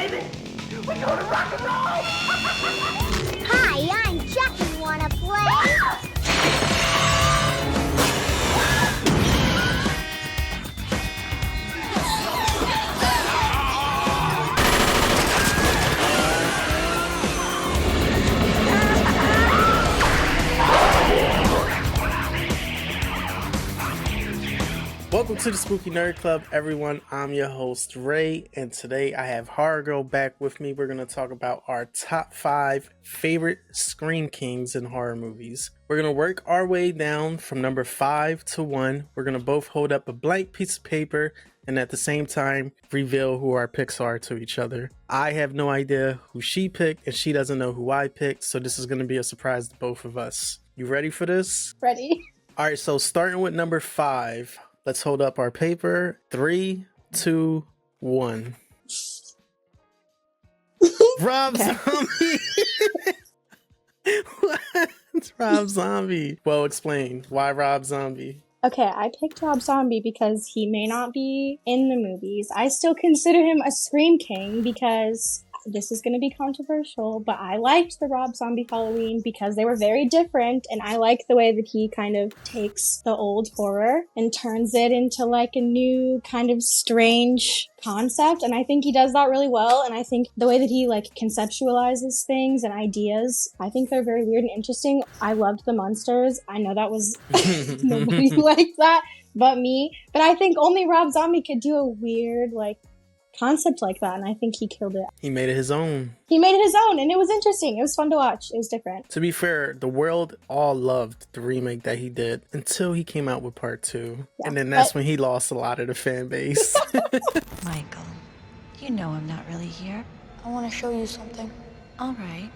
baby. We're gonna rock and roll. Hi, I'm Chucky. Wanna play? Welcome to the Spooky Nerd Club, everyone. I'm your host, Ray, and today I have Horror Girl back with me. We're going to talk about our top 5 favorite Scream Kings in horror movies. We're going to work our way down from number 5 to 1. We're going to both hold up a blank piece of paper and at the same time reveal who our picks are to each other. I have no idea who she picked, and she doesn't know who I picked, so this is going to be a surprise to both of us. You ready for this? Ready? All right, so starting with number 5. Let's hold up our paper. 3, 2, 1. Rob Zombie. What? Rob Zombie. Well, explain. Why Rob Zombie? Okay, I picked Rob Zombie because he may not be in the movies. I still consider him a Scream King because this is going to be controversial, but I liked the Rob Zombie Halloween because they were very different, and I like the way that he kind of takes the old horror and turns it into like a new kind of strange concept, and I think he does that really well. And I think the way that he like conceptualizes things and ideas, I think they're very weird and interesting. I loved the monsters. I know that was nobody liked that but me, but I think only Rob Zombie could do a weird like concept like that, and I think he killed it. He made it his own. He made it his own, and it was interesting. It was fun to watch. It was different. To be fair, the world all loved the remake that he did until he came out with part 2. Yeah, and then that's when he lost a lot of the fan base. Michael, you know I'm not really here. I want to show you something. All right.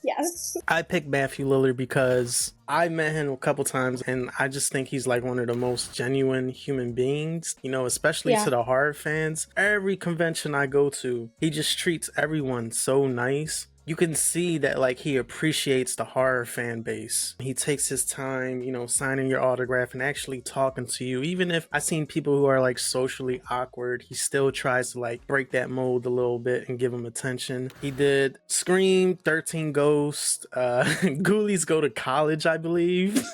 Yes. I picked Matthew Lillard because I met him a couple times, and I just think he's like one of the most genuine human beings, you know, especially to the horror fans. Every convention I go to, he just treats everyone so nice. You can see that like he appreciates the horror fan base. He takes his time, you know, signing your autograph and actually talking to you. Even if I've seen people who are like socially awkward, he still tries to like break that mold a little bit and give them attention. He did Scream, 13 Ghosts, Ghoulies Go to College, I believe.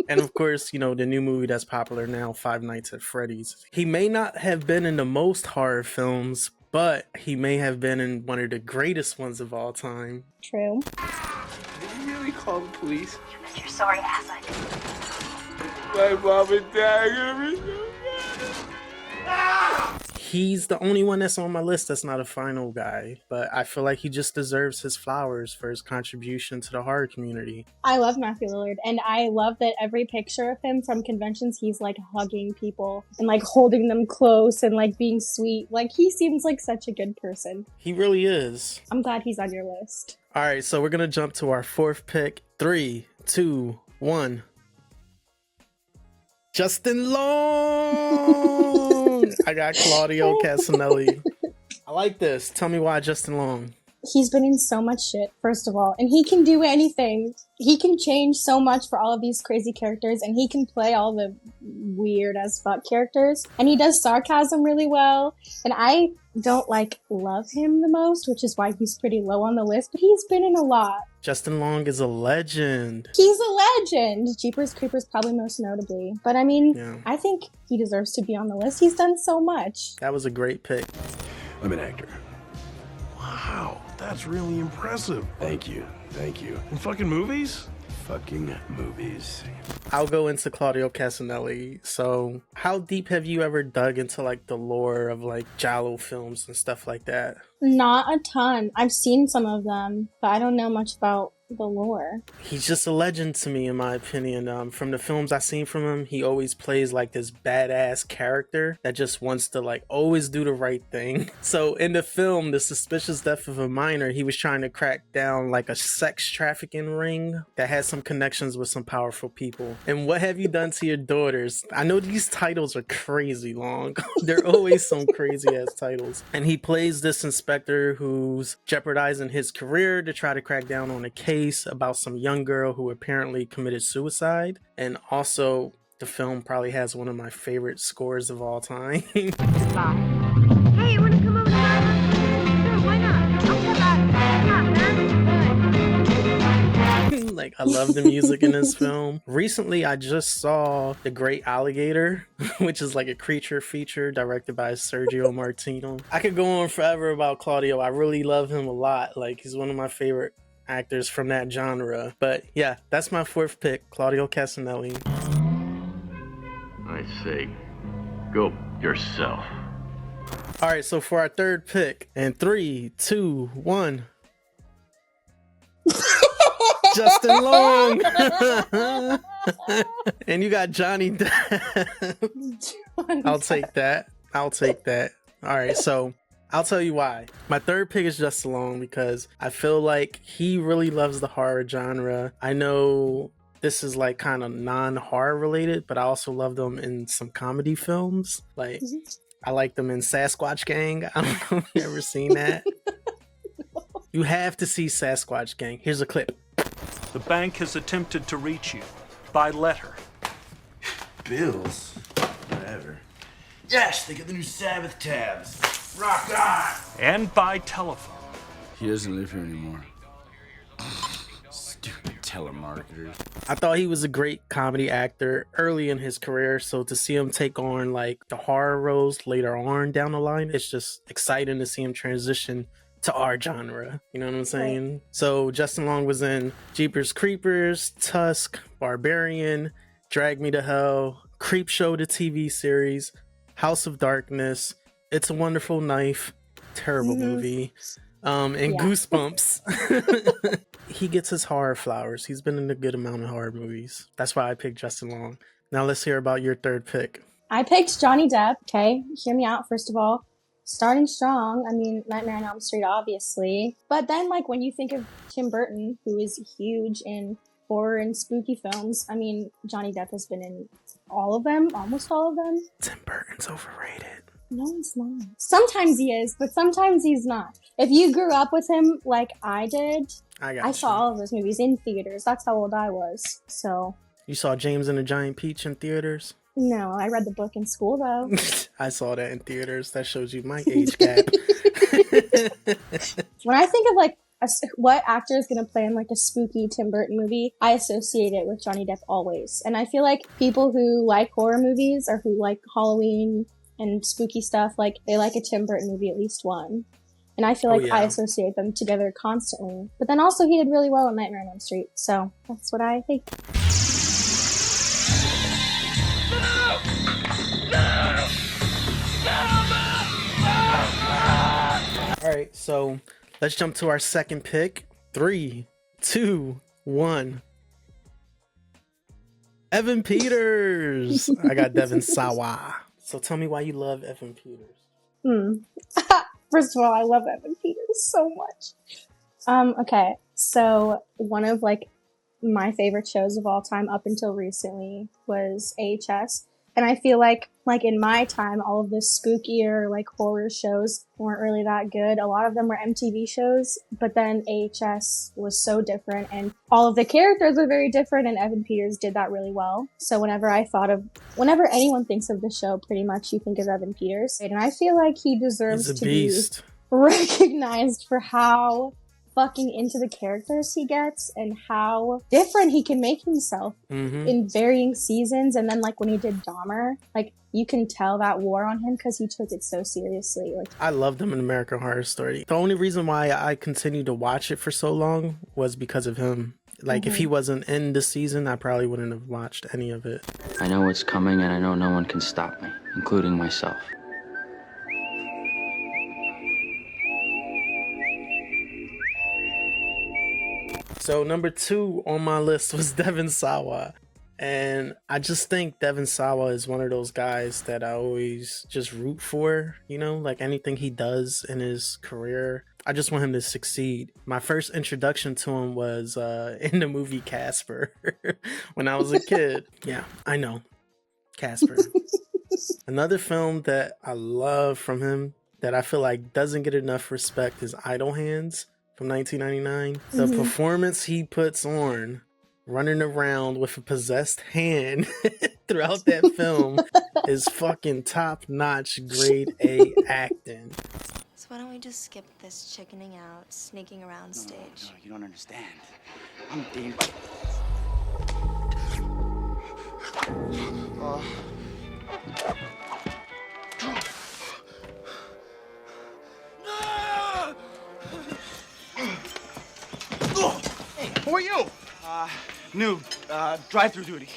And of course, you know, the new movie that's popular now, Five Nights at Freddy's. He may not have been in the most horror films, but he may have been in one of the greatest ones of all time. True. Did you really call the police? You're sorry, ass. My mom and dad are gonna be so mad. He's the only one that's on my list that's not a final guy, but I feel like he just deserves his flowers for his contribution to the horror community. I love Matthew Lillard, and I love that every picture of him from conventions, he's like hugging people and like holding them close and like being sweet. Like he seems like such a good person. He really is. I'm glad he's on your list. All right, so we're gonna jump to our 4th pick. 3, 2, 1. Justin Long. I got Claudio Casanelli. I like this. Tell me why Justin Long. He's been in so much shit, first of all, and he can do anything. He can change so much for all of these crazy characters, and he can play all the weird as fuck characters, and he does sarcasm really well. And I don't like love him the most, which is why he's pretty low on the list, but he's been in a lot. Justin Long is a legend. He's a legend. Jeepers Creepers probably most notably, but I mean, I think he deserves to be on the list. He's done so much. That was a great pick. I'm an actor. Wow, that's really impressive. Thank you. In fucking movies? Fucking movies. I'll go into Claudio Casanelli. So, how deep have you ever dug into like the lore of like Giallo films and stuff like that? Not a ton. I've seen some of them, but I don't know much about the lore. He's just a legend to me, in my opinion. From the films I've seen from him, he always plays like this badass character that just wants to like always do the right thing. So in the film, The Suspicious Death of a Minor, he was trying to crack down like a sex trafficking ring that had some connections with some powerful people. And What Have You Done to Your Daughters? I know these titles are crazy long. They're always some crazy ass titles. And he plays this inspector who's jeopardizing his career to try to crack down on a case about some young girl who apparently committed suicide. And also The film probably has one of my favorite scores of all time. Hey, you wanna come over to my house? Sure, why not? I'll come out. Yeah, man. Like, I love the music in this film. Recently, I just saw The Great Alligator, which is like a creature feature directed by Sergio Martino. I could go on forever about Claudio. I really love him a lot. Like, he's one of my favorite actors from that genre. But yeah, that's my fourth pick, Claudio Castagnoli. I say, go yourself. All right, so for our third pick, in 3, 2, 1. Justin Long. And you got Johnny Depp. I'll take that. All right, so I'll tell you why. My third pick is Justin Long because I feel like he really loves the horror genre. I know this is like kind of non-horror related, but I also love them in some comedy films. Like, I like them in Sasquatch Gang. I don't know if you ever seen that. You have to see Sasquatch Gang. Here's a clip. The bank has attempted to reach you by letter. Bills? Whatever. Yes, they get the new Sabbath tabs. Rock on! And by telephone. He doesn't live here anymore. Stupid telemarketers. I thought he was a great comedy actor early in his career, so to see him take on like the horror roles later on down the line, it's just exciting to see him transition to our genre. You know what I'm saying? Right. So Justin Long was in Jeepers Creepers, Tusk, Barbarian, Drag Me to Hell, Creepshow the TV series, House of Darkness, It's a Wonderful Knife, terrible movie, and Goosebumps. He gets his horror flowers. He's been in a good amount of horror movies. That's why I picked Justin Long. Now let's hear about your third pick. I picked Johnny Depp. Okay, hear me out first of all. Starting strong. I mean, Nightmare on Elm Street, obviously. But then, like, when you think of Tim Burton, who is huge in horror and spooky films, I mean, Johnny Depp has been in all of them, almost all of them. Tim Burton's overrated. No, he's not. Sometimes he is, but sometimes he's not. If you grew up with him like I did, I saw all of those movies in theaters. That's how old I was. So you saw James and the Giant Peach in theaters? No, I read the book in school though. I saw that in theaters. That shows you my age gap. When I think of like what actor is going to play in like a spooky Tim Burton movie, I associate it with Johnny Depp always. And I feel like people who like horror movies or who like Halloween and spooky stuff, like they like a Tim Burton movie at least one. And I feel like I associate them together constantly. But then also he did really well in Nightmare on Elm Street. So that's what I think. All right, so let's jump to our second pick. 3, 2, 1. Evan Peters. I got Devon Sawa. So tell me why you love Evan Peters. First of all, I love Evan Peters so much. Okay, so one of like my favorite shows of all time up until recently was AHS. And I feel like in my time, all of the spookier, like horror shows weren't really that good. A lot of them were MTV shows, but then AHS was so different and all of the characters were very different and Evan Peters did that really well. So whenever anyone thinks of the show, pretty much you think of Evan Peters. And I feel like he deserves to be recognized for how fucking into the characters he gets and how different he can make himself in varying seasons. And then like when he did Dahmer, like you can tell that wore on him because he took it so seriously. Like I loved him in American Horror Story. The only reason why I continued to watch it for so long was because of him. Like if he wasn't in the season, I probably wouldn't have watched any of it. I know what's coming and I know no one can stop me, including myself. So number 2 on my list was Devon Sawa. And I just think Devon Sawa is one of those guys that I always just root for, you know, like anything he does in his career. I just want him to succeed. My first introduction to him was in the movie Casper when I was a kid. Yeah, I know. Casper. Another film that I love from him that I feel like doesn't get enough respect is Idle Hands from 1999. The performance he puts on running around with a possessed hand throughout that film is fucking top-notch grade A acting. So why don't we just skip this chickening out, sneaking around stage? No, you don't understand. I'm Dean. Hey, who are you? New, drive-through duty.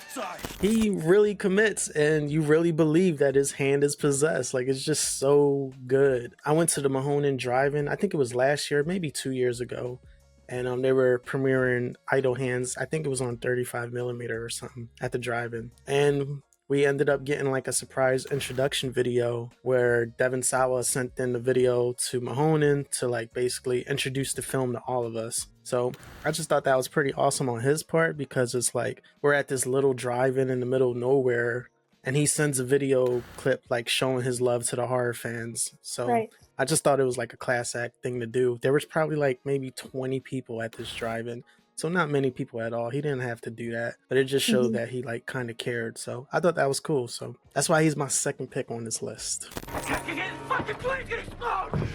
Sorry. He really commits, and you really believe that his hand is possessed. Like, it's just so good. I went to the Mahoning Drive-In, I think it was last year, maybe 2 years ago, and they were premiering Idle Hands. I think it was on 35mm or something at the drive-in. And we ended up getting like a surprise introduction video where Devon Sawa sent in the video to Mahoning to like basically introduce the film to all of us. So I just thought that was pretty awesome on his part, because it's like we're at this little drive-in in the middle of nowhere, and he sends a video clip like showing his love to the horror fans. So right. I just thought it was like a class act thing to do. There was probably like maybe 20 people at this drive-in. So not many people at all. He didn't have to do that, but it just showed that he like kind of cared. So I thought that was cool. So that's why he's my second pick on this list.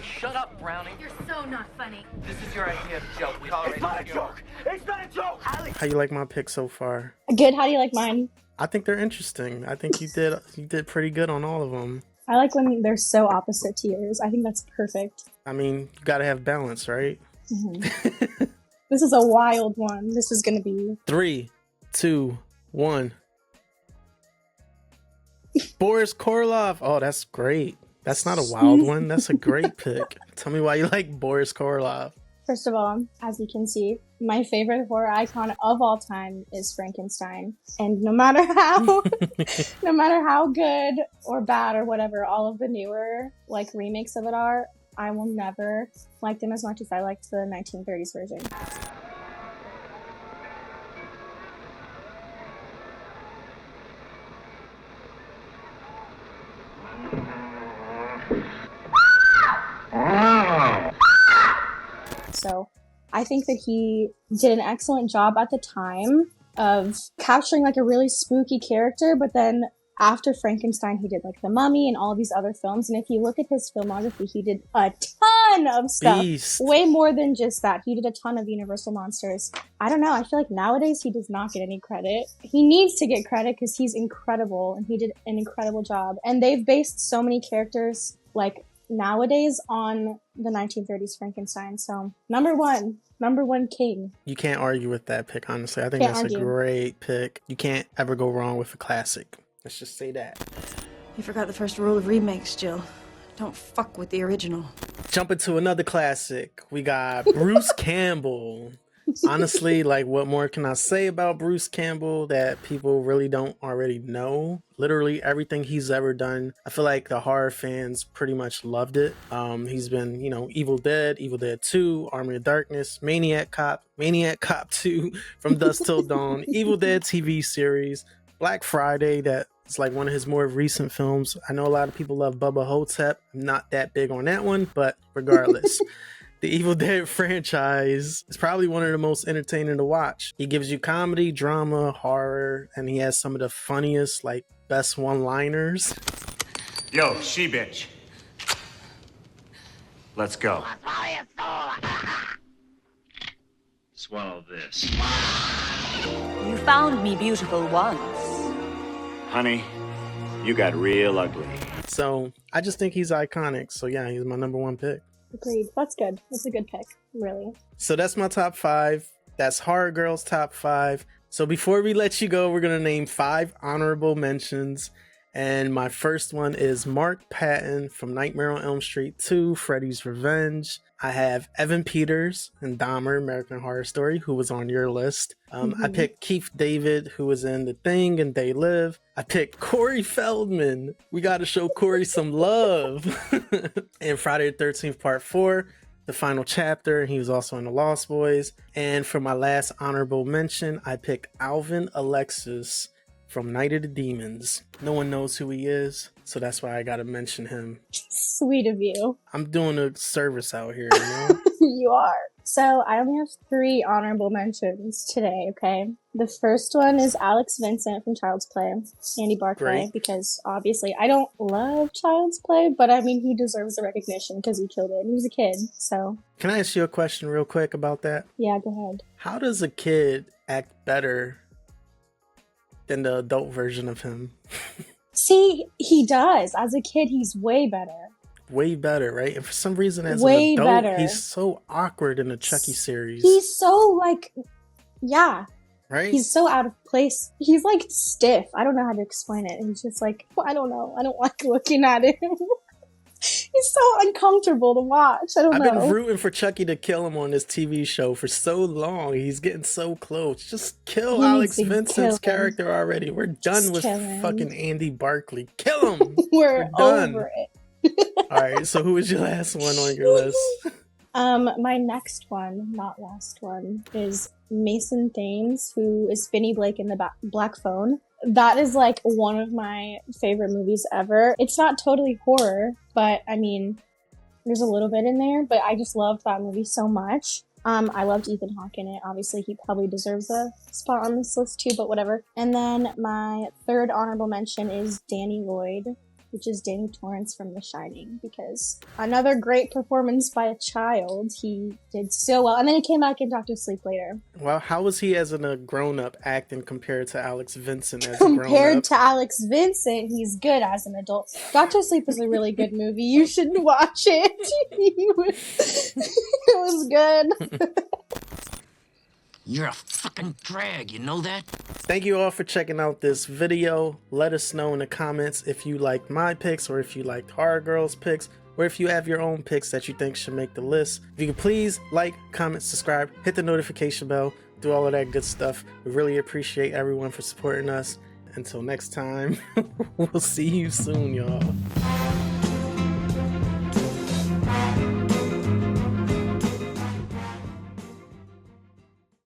Shut up, Brownie. You're so not funny. This is your idea of a joke. It's not a joke. It's not a joke. How you like my pick so far? Good. How do you like mine? I think they're interesting. I think you did pretty good on all of them. I like when they're so opposite to yours. I think that's perfect. I mean, you gotta have balance, right? Mm-hmm. This is a wild one. This is gonna be 3, 2, 1. Boris Karloff. Oh, that's great. That's not a wild one. That's a great pick. Tell me why you like Boris Karloff. First of all, as you can see, my favorite horror icon of all time is Frankenstein. And no matter how good or bad or whatever all of the newer like remakes of it are, I will never like them as much as I liked the 1930s version. So I think that he did an excellent job at the time of capturing like a really spooky character, but then after Frankenstein, he did like The Mummy and all of these other films. And if you look at his filmography, he did a ton of stuff. Beast. Way more than just that. He did a ton of Universal Monsters. I don't know. I feel like nowadays he does not get any credit. He needs to get credit because he's incredible and he did an incredible job. And they've based so many characters like nowadays on the 1930s Frankenstein. So number one king. You can't argue with that pick, honestly. I think that's a great pick. You can't ever go wrong with a classic. Let's just say that. You forgot the first rule of remakes, Jill. Don't fuck with the original. Jumping to another classic. We got Bruce Campbell. Honestly, like, what more can I say about Bruce Campbell that people really don't already know? Literally everything he's ever done. I feel like the horror fans pretty much loved it. He's been, Evil Dead 2, Army of Darkness, Maniac Cop 2, From Dusk Till Dawn, Evil Dead TV series, Black Friday, that is like one of his more recent films. I know a lot of people love Bubba Hotep. I'm not that big on that one, but regardless. The Evil Dead franchise is probably one of the most entertaining to watch. He gives you comedy, drama, horror, and he has some of the funniest, like, best one-liners. Yo, she-bitch. Let's go. Swallow this. You found me beautiful once. Honey, you got real ugly. So, I just think he's iconic. So, yeah, he's my number one pick. Agreed. That's good. That's a good pick, really. So that's my top 5. That's Horror Girls top 5. So before we let you go, we're going to name 5 honorable mentions. And my first one is Mark Patton from Nightmare on Elm Street 2, Freddy's Revenge. I have Evan Peters in Dahmer, American Horror Story, who was on your list. I picked Keith David, who was in The Thing and They Live. I picked Corey Feldman. We got to show Corey some love. And Friday the 13th Part 4, the final chapter. He was also in The Lost Boys. And for my last honorable mention, I picked Alvin Alexis from Night of the Demons. No one knows who he is, so that's why I gotta mention him. Sweet of you. I'm doing a service out here, You are. So I only have 3 honorable mentions today, okay? The first one is Alex Vincent from Child's Play, Andy Barclay, Great. because obviously I don't love Child's Play, but I mean, he deserves the recognition because he killed it. He was a kid, so. Can I ask you a question real quick about that? Yeah, go ahead. How does a kid act better than the adult version of him? See, he does. As a kid, he's way better. Way better, right? And for some reason, as Way an adult, better. he's so awkward in the Chucky series. He's so, like, yeah. Right? He's so out of place. He's, like, stiff. I don't know how to explain it. He's just like, I don't know. I don't like looking at him. He's so uncomfortable to watch. I don't know. I've been rooting for Chucky to kill him on this TV show for so long. He's getting so close. Just kill He Alex needs to Vincent's kill him. character already. We're done Just with kill him. fucking Andy Barclay. Kill him! We're done. over it. Alright, so who was your last one on your list? My next one, not last one, is Mason Thames, who is Finney Blake in the Black Phone. That is like one of my favorite movies ever. It's not totally horror, but I mean, there's a little bit in there, but I just loved that movie so much. I loved Ethan Hawke in it. Obviously, he probably deserves a spot on this list too, but whatever. And then my third honorable mention is Danny Lloyd, which is Danny Torrance from The Shining, because another great performance by a child. He did so well. And then he came back in Dr. Sleep later. Well, how was he as a grown-up acting compared to Alex Vincent as a grown-up? Compared to Alex Vincent, he's good as an adult. Dr. Sleep is a really good movie. You should watch it. It was good. You're a fucking drag, you know that? Thank you all for checking out this video. Let us know in the comments if you liked my picks or if you liked Horror Girls picks or if you have your own picks that you think should make the list. If you could please like, comment, subscribe, hit the notification bell, do all of that good stuff. We really appreciate everyone for supporting us. Until next time, we'll see you soon, y'all.